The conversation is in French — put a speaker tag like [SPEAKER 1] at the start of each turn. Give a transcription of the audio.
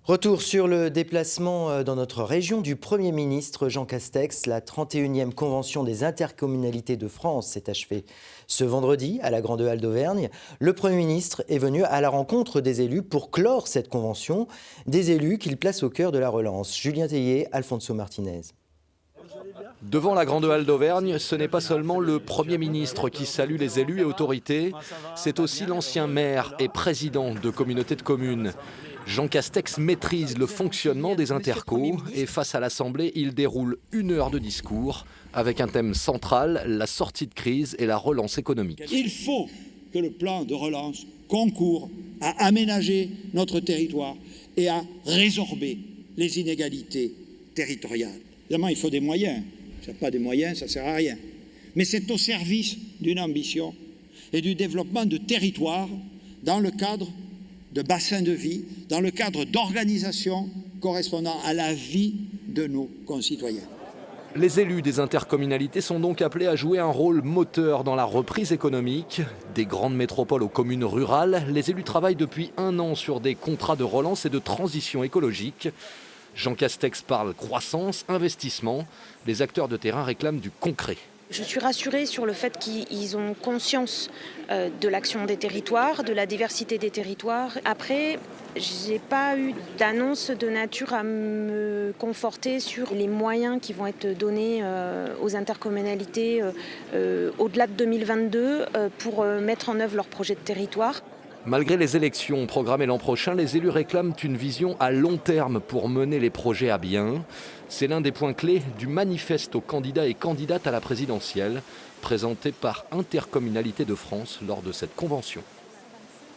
[SPEAKER 1] Retour sur le déplacement dans notre région du Premier ministre Jean Castex. La 31e convention des intercommunalités de France s'est achevée ce vendredi à la Grande Halle d'Auvergne. Le Premier ministre est venu à la rencontre des élus pour clore cette convention, des élus qu'il place au cœur de la relance. Julien Théier, Alfonso Martinez.
[SPEAKER 2] Devant la Grande Halle d'Auvergne, ce n'est pas seulement le Premier ministre qui salue les élus et autorités, c'est aussi l'ancien maire et président de communautés de communes. Jean Castex maîtrise le fonctionnement des intercos et face à l'Assemblée, il déroule 1 heure de discours avec un thème central, la sortie de crise et la relance économique.
[SPEAKER 3] Il faut que le plan de relance concourt à aménager notre territoire et à résorber les inégalités territoriales. Évidemment, il faut des moyens. Si il n'y a pas de moyens, ça ne sert à rien. Mais c'est au service d'une ambition et du développement de territoires dans le cadre de bassins de vie, dans le cadre d'organisations correspondant à la vie de nos concitoyens.
[SPEAKER 2] Les élus des intercommunalités sont donc appelés à jouer un rôle moteur dans la reprise économique. Des grandes métropoles aux communes rurales, les élus travaillent depuis 1 an sur des contrats de relance et de transition écologique. Jean Castex parle croissance, investissement. Les acteurs de terrain réclament du concret.
[SPEAKER 4] Je suis rassurée sur le fait qu'ils ont conscience de l'action des territoires, de la diversité des territoires. Après, je n'ai pas eu d'annonce de nature à me conforter sur les moyens qui vont être donnés aux intercommunalités au-delà de 2022 pour mettre en œuvre leur projet de territoire.
[SPEAKER 2] Malgré les élections programmées l'an prochain, les élus réclament une vision à long terme pour mener les projets à bien. C'est l'un des points clés du manifeste aux candidats et candidates à la présidentielle, présenté par Intercommunalités de France lors de cette convention.